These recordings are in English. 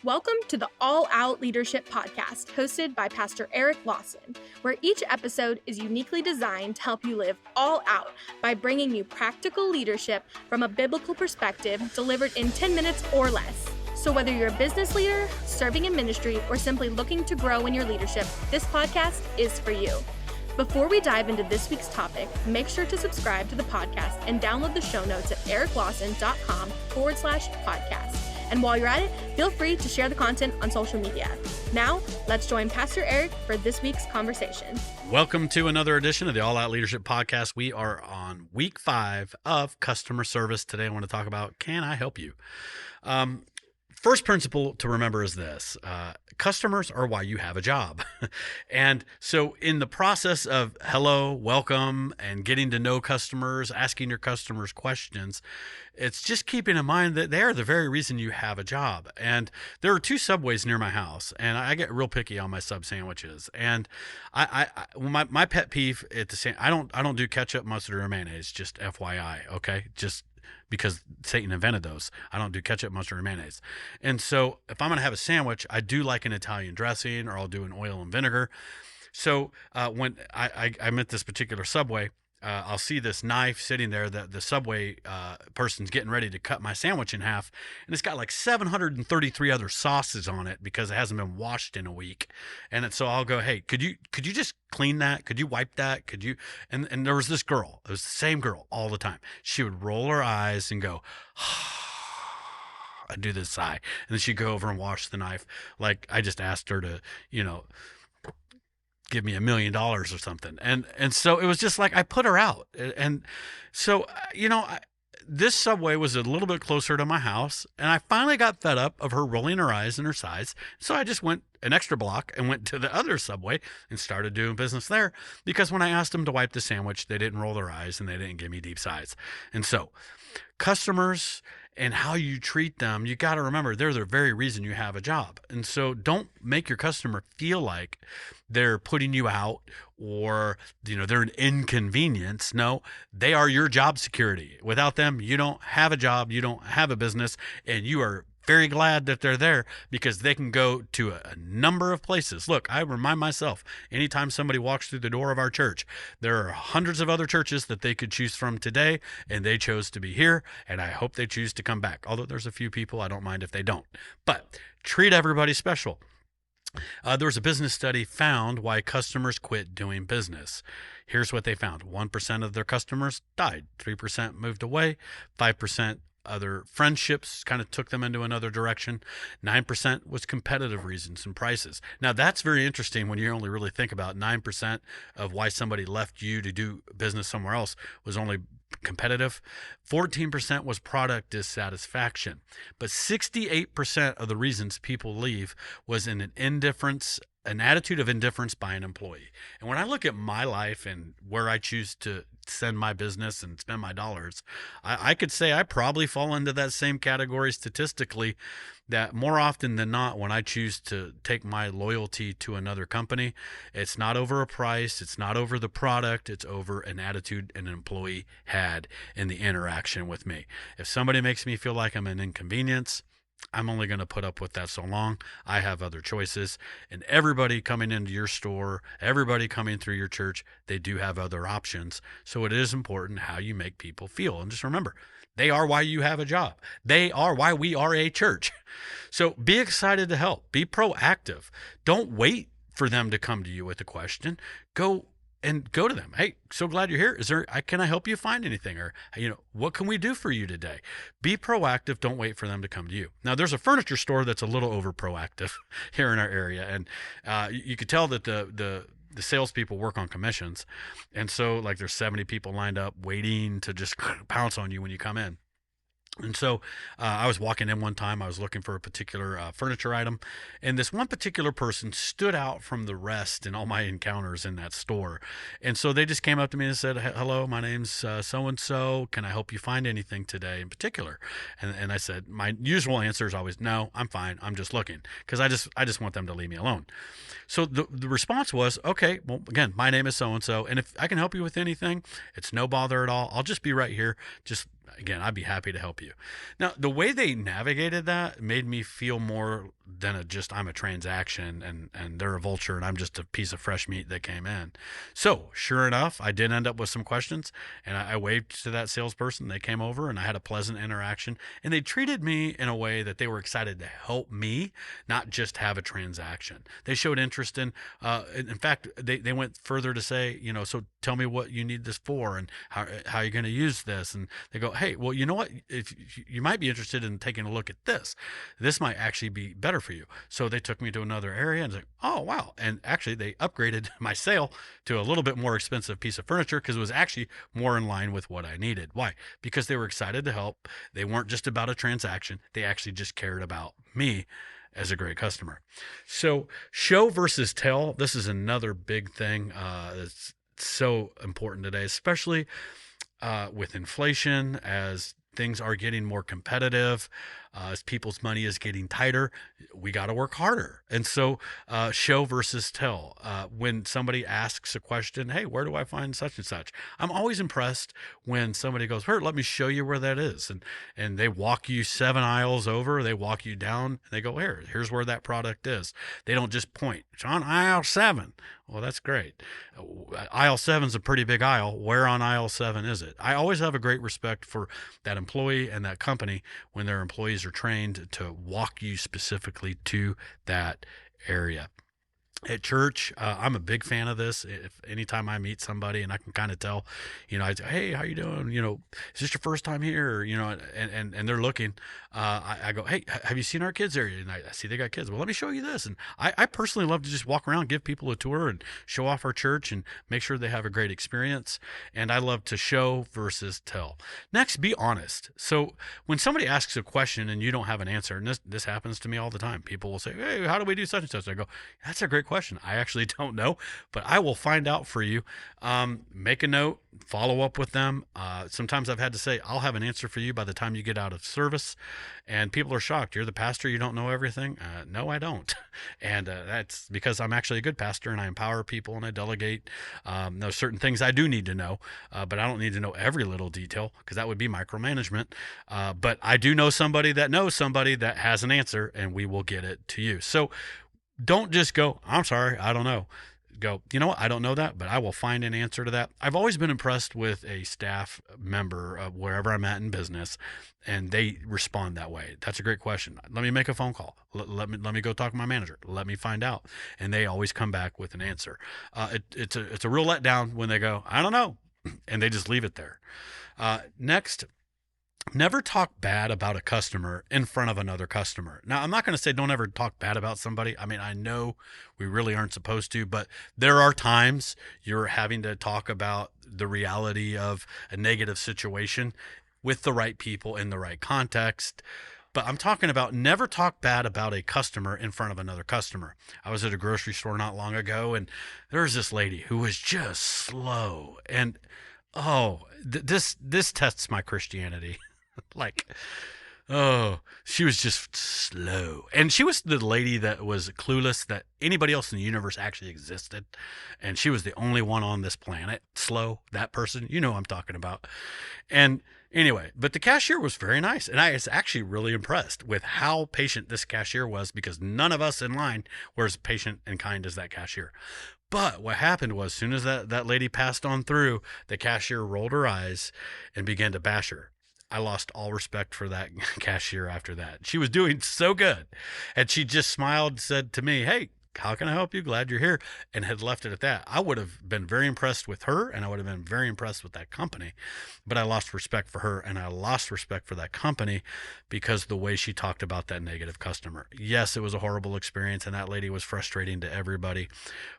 Welcome to the All Out Leadership Podcast, hosted by Pastor Eric Lawson, where each episode is uniquely designed to help you live all out by bringing you practical leadership from a biblical perspective delivered in 10 minutes or less. So whether you're a business leader, serving in ministry, or simply looking to grow in your leadership, this podcast is for you. Before we dive into this week's topic, make sure to subscribe to the podcast and download the show notes at ericlawson.com/podcast. And while you're at it, feel free to share the content on social media. Now, let's join Pastor Eric for this week's conversation. Welcome to another edition of the All Out Leadership Podcast. We are on week 5 of customer service. Today, I want to talk about, can I help you? First principle to remember is this. Customers are why you have a job. And so in the process of hello, welcome, and getting to know customers, asking your customers questions, it's just keeping in mind that they are the very reason you have a job. And there are 2 Subways near my house, and I get real picky on my sub sandwiches. And my pet peeve at the same, I don't do ketchup, mustard, or mayonnaise, just FYI, okay? Just because Satan invented those. I don't do ketchup, mustard, or mayonnaise. And so if I'm going to have a sandwich, I do like an Italian dressing, or I'll do an oil and vinegar. So when I'm at this particular Subway, I'll see this knife sitting there that the Subway person's getting ready to cut my sandwich in half, and it's got like 733 other sauces on it because it hasn't been washed in a week. And so I'll go, hey, could you just clean that? Could you wipe that? Could you? And there was this girl. It was the same girl all the time. She would roll her eyes and go, I'd do this sigh, and then she'd go over and wash the knife. Like I just asked her to, give me $1 million or something. And so it was just like, I put her out. And so, this Subway was a little bit closer to my house, and I finally got fed up of her rolling her eyes and her sighs. So I just went an extra block and went to the other Subway and started doing business there, because when I asked them to wipe the sandwich, they didn't roll their eyes and they didn't give me deep sighs. And so customers and how you treat them, you got to remember they're the very reason you have a job. And so don't make your customer feel like they're putting you out or, they're an inconvenience. No, they are your job security. Without them, you don't have a job, you don't have a business, and you are very glad that they're there because they can go to a number of places. Look, I remind myself, anytime somebody walks through the door of our church, there are hundreds of other churches that they could choose from today, and they chose to be here, and I hope they choose to come back. Although there's a few people, I don't mind if they don't. But treat everybody special. There was a business study found why customers quit doing business. Here's what they found. 1% of their customers died. 3% moved away. 5% other friendships kind of took them into another direction. 9% was competitive reasons and prices. Now that's very interesting when you only really think about 9% of why somebody left you to do business somewhere else was only competitive. 14% was product dissatisfaction, but 68% of the reasons people leave was in an attitude of indifference by an employee. And when I look at my life and where I choose to send my business and spend my dollars, I could say I probably fall into that same category statistically, that more often than not, when I choose to take my loyalty to another company, it's not over a price, it's not over the product, it's over an attitude an employee had in the interaction with me. If somebody makes me feel like I'm an inconvenience, I'm only going to put up with that so long. I have other choices. And everybody coming into your store, everybody coming through your church, they do have other options. So it is important how you make people feel. And just remember, they are why you have a job. They are why we are a church. So be excited to help. Be proactive. Don't wait for them to come to you with a question. Go to them. Hey, so glad you're here. Can I help you find anything? Or, what can we do for you today? Be proactive. Don't wait for them to come to you. Now, there's a furniture store that's a little over proactive here in our area. And you could tell that the salespeople work on commissions. And so like there's 70 people lined up waiting to just pounce on you when you come in. And so I was walking in one time, I was looking for a particular furniture item, and this one particular person stood out from the rest in all my encounters in that store. And so they just came up to me and said, hello, my name's so-and-so. Can I help you find anything today in particular? And I said, my usual answer is always, no, I'm fine. I'm just looking, because I just want them to leave me alone. So the response was, okay, well, again, my name is so-and-so, and if I can help you with anything, it's no bother at all. I'll just be right here. Again, I'd be happy to help you. Now, the way they navigated that made me feel more than I'm a transaction and they're a vulture and I'm just a piece of fresh meat that came in. So sure enough, I did end up with some questions, and I waved to that salesperson. They came over and I had a pleasant interaction, and they treated me in a way that they were excited to help me, not just have a transaction. They showed interest in fact, they went further to say, so tell me what you need this for and how you're going to use this. And they go, hey, well, you know what? If you might be interested in taking a look at this might actually be better for you. So they took me to another area and was like, oh, wow. And actually they upgraded my sale to a little bit more expensive piece of furniture because it was actually more in line with what I needed. Why? Because they were excited to help. They weren't just about a transaction. They actually just cared about me as a great customer. So show versus tell, this is another big thing that's so important today, especially with inflation, as things are getting more competitive, as people's money is getting tighter, we got to work harder. And so show versus tell. When somebody asks a question, hey, where do I find such and such? I'm always impressed when somebody goes, Bert, let me show you where that is. And they walk you 7 aisles over, they walk you down, and they go, here's where that product is. They don't just point, it's on aisle 7. Well, that's great. Aisle 7 is a pretty big aisle. Where on aisle 7 is it? I always have a great respect for that employee and that company when their employees are trained to walk you specifically to that area. At church, I'm a big fan of this. If anytime I meet somebody and I can kind of tell, I say, hey, how you doing? Is this your first time here? And they're looking, I go, hey, have you seen our kids area? And I see they got kids. Well, let me show you this. And I personally love to just walk around, give people a tour and show off our church and make sure they have a great experience. And I love to show versus tell. Next, be honest. So when somebody asks a question and you don't have an answer, and this happens to me all the time, people will say, hey, how do we do such and such? I go, that's a great question. I actually don't know, but I will find out for you. Make a note, follow up with them. Sometimes I've had to say, I'll have an answer for you by the time you get out of service. And people are shocked. You're the pastor, you don't know everything? No, I don't. And that's because I'm actually a good pastor and I empower people and I delegate. There's certain things I do need to know, but I don't need to know every little detail because that would be micromanagement. But I do know somebody that knows somebody that has an answer, and we will get it to you. So don't just go, I'm sorry, I don't know. Go, you know what? I don't know that, but I will find an answer to that. I've always been impressed with a staff member of wherever I'm at in business, and they respond that way. That's a great question. Let me make a phone call. Let me go talk to my manager. Let me find out. And they always come back with an answer. It's a real letdown when they go, I don't know, and they just leave it there. Next, never talk bad about a customer in front of another customer. Now, I'm not going to say don't ever talk bad about somebody. I mean, I know we really aren't supposed to, but there are times you're having to talk about the reality of a negative situation with the right people in the right context. But I'm talking about never talk bad about a customer in front of another customer. I was at a grocery store not long ago, and there was this lady who was just slow. And, this tests my Christianity. She was just slow. And she was the lady that was clueless that anybody else in the universe actually existed. And she was the only one on this planet. Slow, that person, you know who I'm talking about. And anyway, but the cashier was very nice. And I was actually really impressed with how patient this cashier was, because none of us in line were as patient and kind as that cashier. But what happened was, as soon as that lady passed on through, the cashier rolled her eyes and began to bash her. I lost all respect for that cashier after that. She was doing so good. And she just smiled, said to me, hey, how can I help you? Glad you're here. And had left it at that. I would have been very impressed with her, and I would have been very impressed with that company. But I lost respect for her, and I lost respect for that company because the way she talked about that negative customer. Yes, it was a horrible experience, and that lady was frustrating to everybody.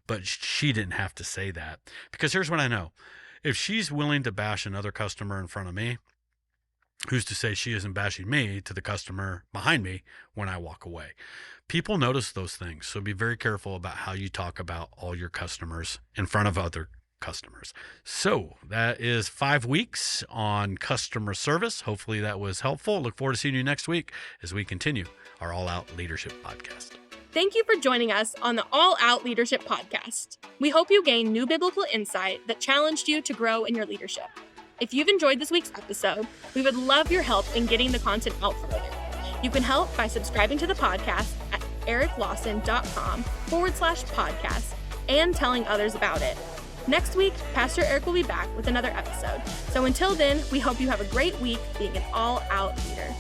But she didn't have to say that. Because here's what I know. If she's willing to bash another customer in front of me, who's to say she isn't bashing me to the customer behind me when I walk away? People notice those things. So be very careful about how you talk about all your customers in front of other customers. So that is 5 weeks on customer service. Hopefully that was helpful. Look forward to seeing you next week as we continue our All Out Leadership Podcast. Thank you for joining us on the All Out Leadership Podcast. We hope you gained new biblical insight that challenged you to grow in your leadership. If you've enjoyed this week's episode, we would love your help in getting the content out further. You can help by subscribing to the podcast at ericlawson.com/podcast and telling others about it. Next week, Pastor Eric will be back with another episode. So until then, we hope you have a great week being an all-out leader.